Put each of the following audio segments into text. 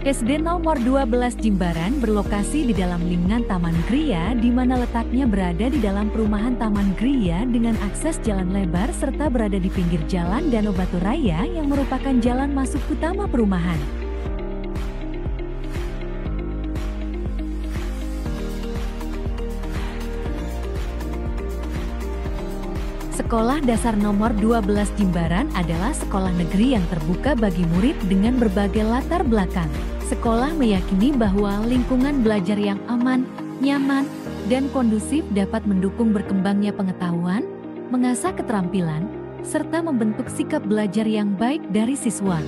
SD nomor 12 Jimbaran berlokasi di dalam lingkungan Taman Gria, di mana letaknya berada di dalam perumahan Taman Gria dengan akses jalan lebar serta berada di pinggir jalan Danau Batu Raya yang merupakan jalan masuk utama perumahan. Sekolah Dasar Nomor 12 Jimbaran adalah sekolah negeri yang terbuka bagi murid dengan berbagai latar belakang. Sekolah meyakini bahwa lingkungan belajar yang aman, nyaman, dan kondusif dapat mendukung berkembangnya pengetahuan, mengasah keterampilan, serta membentuk sikap belajar yang baik dari siswa.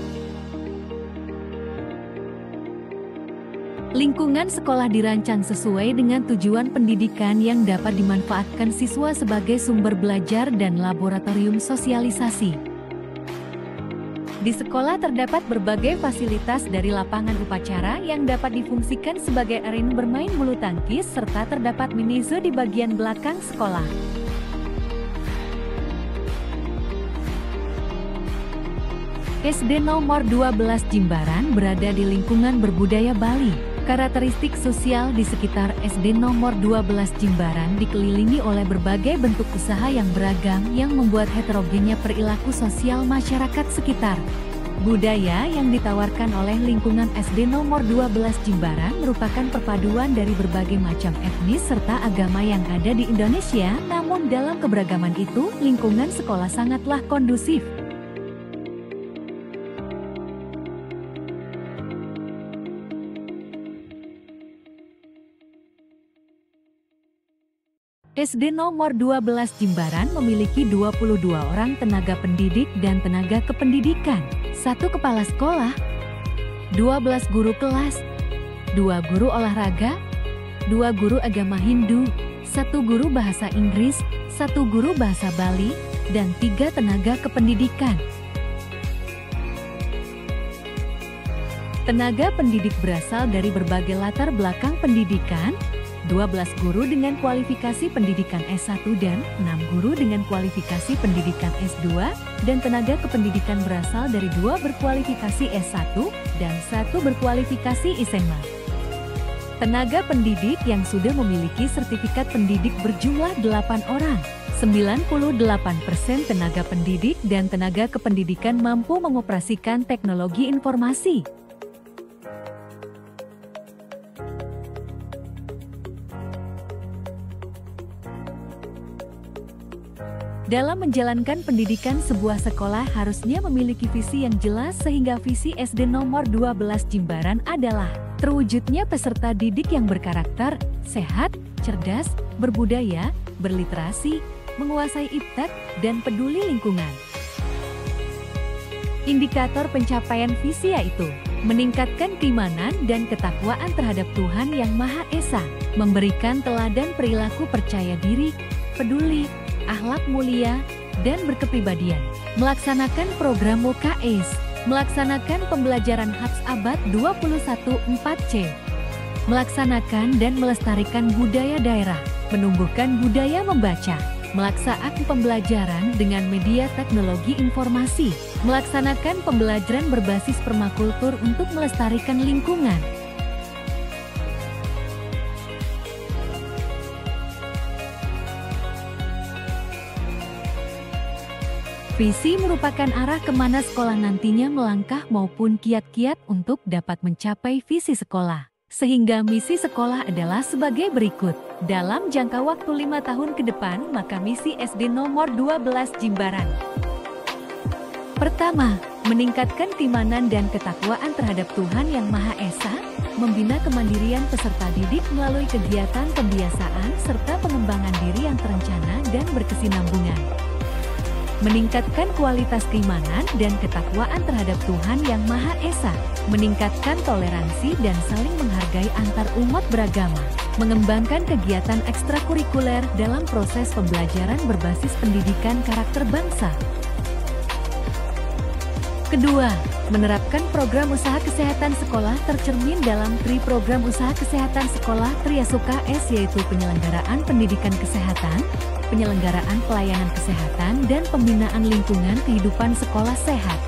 Lingkungan sekolah dirancang sesuai dengan tujuan pendidikan yang dapat dimanfaatkan siswa sebagai sumber belajar dan laboratorium sosialisasi. Di sekolah terdapat berbagai fasilitas dari lapangan upacara yang dapat difungsikan sebagai arena bermain bulu tangkis serta terdapat mini zoo di bagian belakang sekolah. SD nomor 12 Jimbaran berada di lingkungan berbudaya Bali. Karakteristik sosial di sekitar SD nomor 12 Jimbaran dikelilingi oleh berbagai bentuk usaha yang beragam yang membuat heterogennya perilaku sosial masyarakat sekitar. Budaya yang ditawarkan oleh lingkungan SD nomor 12 Jimbaran merupakan perpaduan dari berbagai macam etnis serta agama yang ada di Indonesia, namun dalam keberagaman itu, lingkungan sekolah sangatlah kondusif. SD nomor 12 Jimbaran memiliki 22 orang tenaga pendidik dan tenaga kependidikan, 1 kepala sekolah, 12 guru kelas, 2 guru olahraga, 2 guru agama Hindu, 1 guru bahasa Inggris, 1 guru bahasa Bali, dan 3 tenaga kependidikan. Tenaga pendidik berasal dari berbagai latar belakang pendidikan, 12 guru dengan kualifikasi pendidikan S1 dan 6 guru dengan kualifikasi pendidikan S2, dan tenaga kependidikan berasal dari 2 berkualifikasi S1 dan 1 berkualifikasi SMA. Tenaga pendidik yang sudah memiliki sertifikat pendidik berjumlah 8 orang. 98% tenaga pendidik dan tenaga kependidikan mampu mengoperasikan teknologi informasi. Dalam menjalankan pendidikan, sebuah sekolah harusnya memiliki visi yang jelas sehingga visi SD nomor 12 Jimbaran adalah terwujudnya peserta didik yang berkarakter, sehat, cerdas, berbudaya, berliterasi, menguasai iptek, dan peduli lingkungan. Indikator pencapaian visi yaitu meningkatkan keimanan dan ketakwaan terhadap Tuhan Yang Maha Esa, memberikan teladan perilaku percaya diri, peduli, akhlak mulia, dan berkepribadian, melaksanakan program UKS, melaksanakan pembelajaran Hafz Abad 21 4C, melaksanakan dan melestarikan budaya daerah, menumbuhkan budaya membaca, melaksanakan pembelajaran dengan media teknologi informasi, melaksanakan pembelajaran berbasis permakultur untuk melestarikan lingkungan. Visi merupakan arah kemana sekolah nantinya melangkah maupun kiat-kiat untuk dapat mencapai visi sekolah. Sehingga misi sekolah adalah sebagai berikut. Dalam jangka waktu 5 tahun ke depan, maka misi SD nomor 12 Jimbaran. Pertama, meningkatkan keimanan dan ketakwaan terhadap Tuhan Yang Maha Esa, membina kemandirian peserta didik melalui kegiatan pembiasaan serta pengembangan diri yang terencana dan berkesinambungan. Meningkatkan kualitas keimanan dan ketakwaan terhadap Tuhan Yang Maha Esa, meningkatkan toleransi dan saling menghargai antar umat beragama, mengembangkan kegiatan ekstrakurikuler dalam proses pembelajaran berbasis pendidikan karakter bangsa. Kedua, menerapkan program usaha kesehatan sekolah tercermin dalam TRI Program Usaha Kesehatan Sekolah Triasuka S, yaitu penyelenggaraan pendidikan kesehatan, penyelenggaraan pelayanan kesehatan, dan pembinaan lingkungan kehidupan sekolah sehat.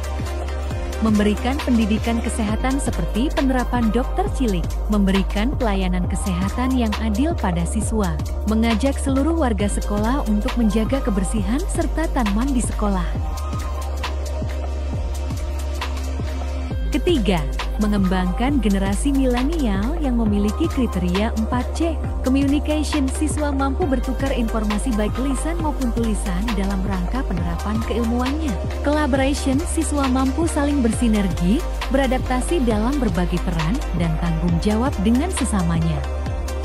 memberikan pendidikan kesehatan seperti penerapan dokter cilik, memberikan pelayanan kesehatan yang adil pada siswa, mengajak seluruh warga sekolah untuk menjaga kebersihan serta tanaman di sekolah. Ketiga, mengembangkan generasi milenial yang memiliki kriteria 4C. Communication, siswa mampu bertukar informasi baik lisan maupun tulisan dalam rangka penerapan keilmuannya. Collaboration, siswa mampu saling bersinergi, beradaptasi dalam berbagai peran, dan tanggung jawab dengan sesamanya.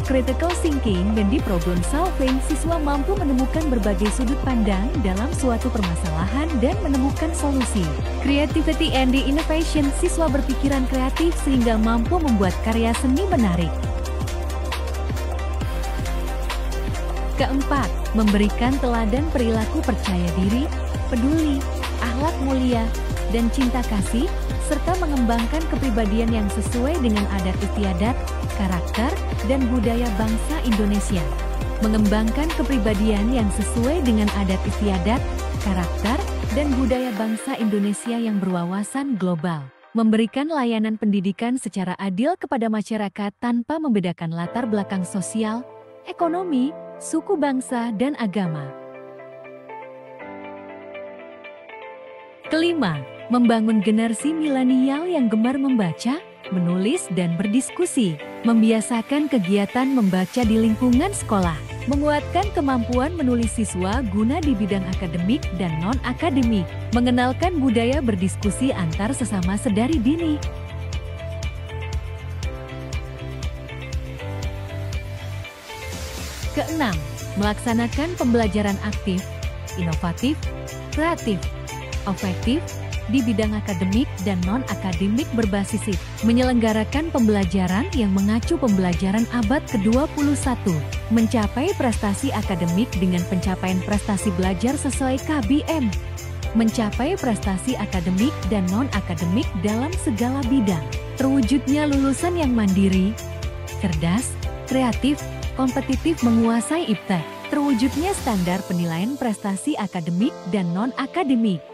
Critical thinking dan deep problem solving, siswa mampu menemukan berbagai sudut pandang dalam suatu permasalahan dan menemukan solusi. Creativity and innovation, siswa berpikiran kreatif sehingga mampu membuat karya seni menarik. Keempat, memberikan teladan perilaku percaya diri, peduli, akhlak mulia, dan cinta kasih, serta mengembangkan kepribadian yang sesuai dengan adat istiadat, karakter, dan budaya bangsa Indonesia. Mengembangkan kepribadian yang sesuai dengan adat istiadat, karakter, dan budaya bangsa Indonesia yang berwawasan global. Memberikan layanan pendidikan secara adil kepada masyarakat tanpa membedakan latar belakang sosial, ekonomi, suku bangsa, dan agama. Kelima, membangun generasi milenial yang gemar membaca, menulis, dan berdiskusi. Membiasakan kegiatan membaca di lingkungan sekolah. Menguatkan kemampuan menulis siswa guna di bidang akademik dan non-akademik. Mengenalkan budaya berdiskusi antar sesama sedari dini. Keenam, melaksanakan pembelajaran aktif, inovatif, kreatif, efektif, di bidang akademik dan non-akademik berbasis SIP, menyelenggarakan pembelajaran yang mengacu pembelajaran abad ke-21, mencapai prestasi akademik dengan pencapaian prestasi belajar sesuai KBM, mencapai prestasi akademik dan non-akademik dalam segala bidang, terwujudnya lulusan yang mandiri, cerdas, kreatif, kompetitif menguasai IPTEK, terwujudnya standar penilaian prestasi akademik dan non-akademik.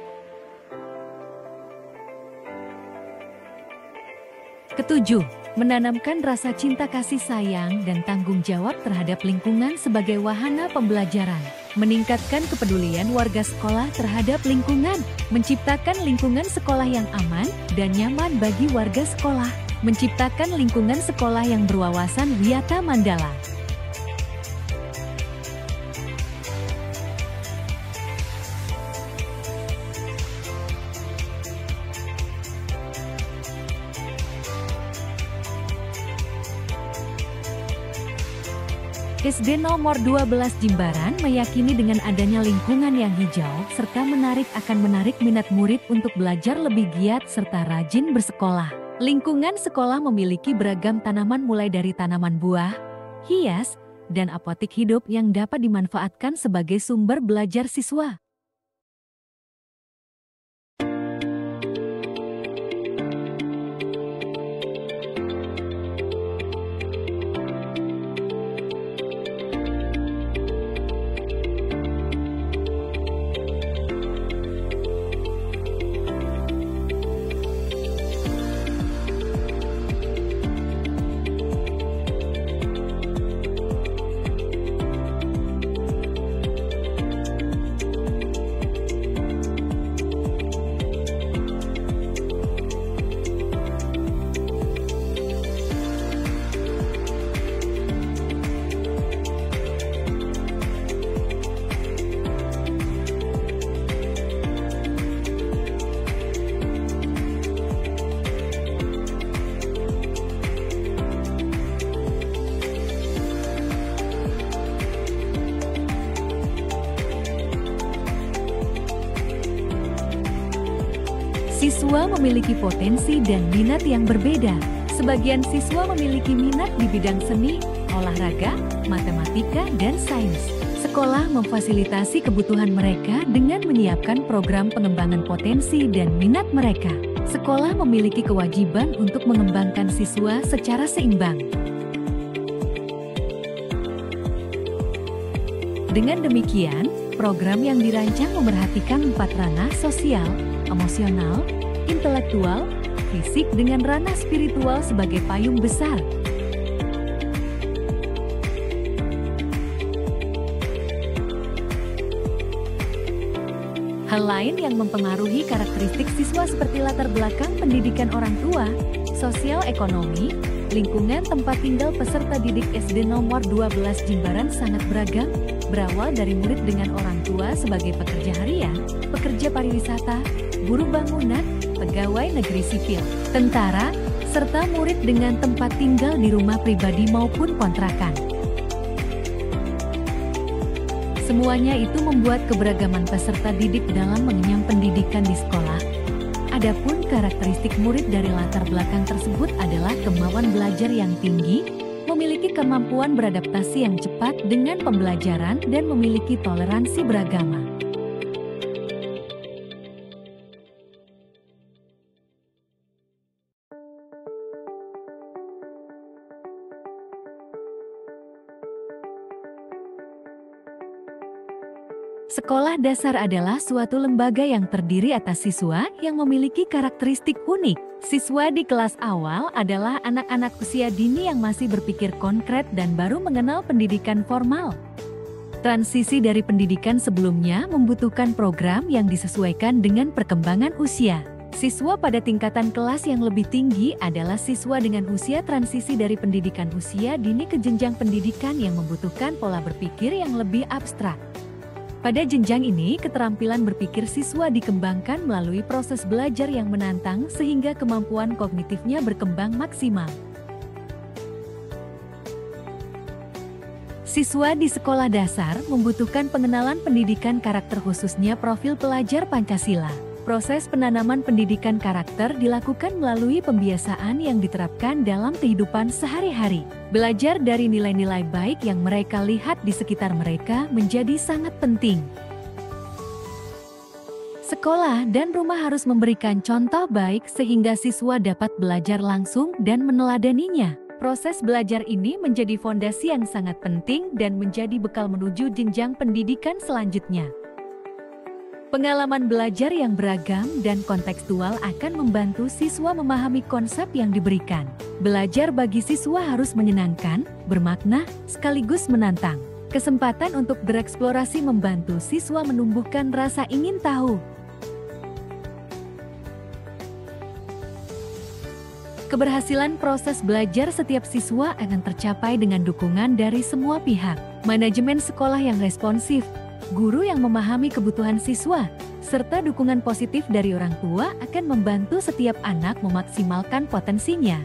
Ketujuh, menanamkan rasa cinta kasih sayang dan tanggung jawab terhadap lingkungan sebagai wahana pembelajaran. Meningkatkan kepedulian warga sekolah terhadap lingkungan. Menciptakan lingkungan sekolah yang aman dan nyaman bagi warga sekolah. Menciptakan lingkungan sekolah yang berwawasan Wiyata Mandala. SD nomor 12 Jimbaran meyakini dengan adanya lingkungan yang hijau serta akan menarik minat murid untuk belajar lebih giat serta rajin bersekolah. Lingkungan sekolah memiliki beragam tanaman mulai dari tanaman buah, hias, dan apotik hidup yang dapat dimanfaatkan sebagai sumber belajar siswa. Siswa memiliki potensi dan minat yang berbeda. Sebagian siswa memiliki minat di bidang seni, olahraga, matematika, dan sains. Sekolah memfasilitasi kebutuhan mereka dengan menyiapkan program pengembangan potensi dan minat mereka. Sekolah memiliki kewajiban untuk mengembangkan siswa secara seimbang. Dengan demikian, program yang dirancang memerhatikan 4 ranah sosial, emosional, intelektual, fisik dengan ranah spiritual sebagai payung besar. Hal lain yang mempengaruhi karakteristik siswa seperti latar belakang pendidikan orang tua, sosial ekonomi, lingkungan tempat tinggal peserta didik SD nomor 12 Jimbaran sangat beragam, berawal dari murid dengan orang tua sebagai pekerja harian, pekerja pariwisata, buruh bangunan, pegawai negeri sipil, tentara, serta murid dengan tempat tinggal di rumah pribadi maupun kontrakan. Semuanya itu membuat keberagaman peserta didik dalam mengenyam pendidikan di sekolah. Adapun karakteristik murid dari latar belakang tersebut adalah kemauan belajar yang tinggi, memiliki kemampuan beradaptasi yang cepat dengan pembelajaran dan memiliki toleransi beragama. Sekolah dasar adalah suatu lembaga yang terdiri atas siswa yang memiliki karakteristik unik. Siswa di kelas awal adalah anak-anak usia dini yang masih berpikir konkret dan baru mengenal pendidikan formal. Transisi dari pendidikan sebelumnya membutuhkan program yang disesuaikan dengan perkembangan usia. Siswa pada tingkatan kelas yang lebih tinggi adalah siswa dengan usia transisi dari pendidikan usia dini ke jenjang pendidikan yang membutuhkan pola berpikir yang lebih abstrak. Pada jenjang ini, keterampilan berpikir siswa dikembangkan melalui proses belajar yang menantang sehingga kemampuan kognitifnya berkembang maksimal. Siswa di sekolah dasar membutuhkan pengenalan pendidikan karakter khususnya profil pelajar Pancasila. Proses penanaman pendidikan karakter dilakukan melalui pembiasaan yang diterapkan dalam kehidupan sehari-hari. Belajar dari nilai-nilai baik yang mereka lihat di sekitar mereka menjadi sangat penting. Sekolah dan rumah harus memberikan contoh baik sehingga siswa dapat belajar langsung dan meneladaninya. Proses belajar ini menjadi fondasi yang sangat penting dan menjadi bekal menuju jenjang pendidikan selanjutnya. Pengalaman belajar yang beragam dan kontekstual akan membantu siswa memahami konsep yang diberikan. Belajar bagi siswa harus menyenangkan, bermakna, sekaligus menantang. Kesempatan untuk bereksplorasi membantu siswa menumbuhkan rasa ingin tahu. Keberhasilan proses belajar setiap siswa akan tercapai dengan dukungan dari semua pihak. Manajemen sekolah yang responsif, guru yang memahami kebutuhan siswa, serta dukungan positif dari orang tua akan membantu setiap anak memaksimalkan potensinya.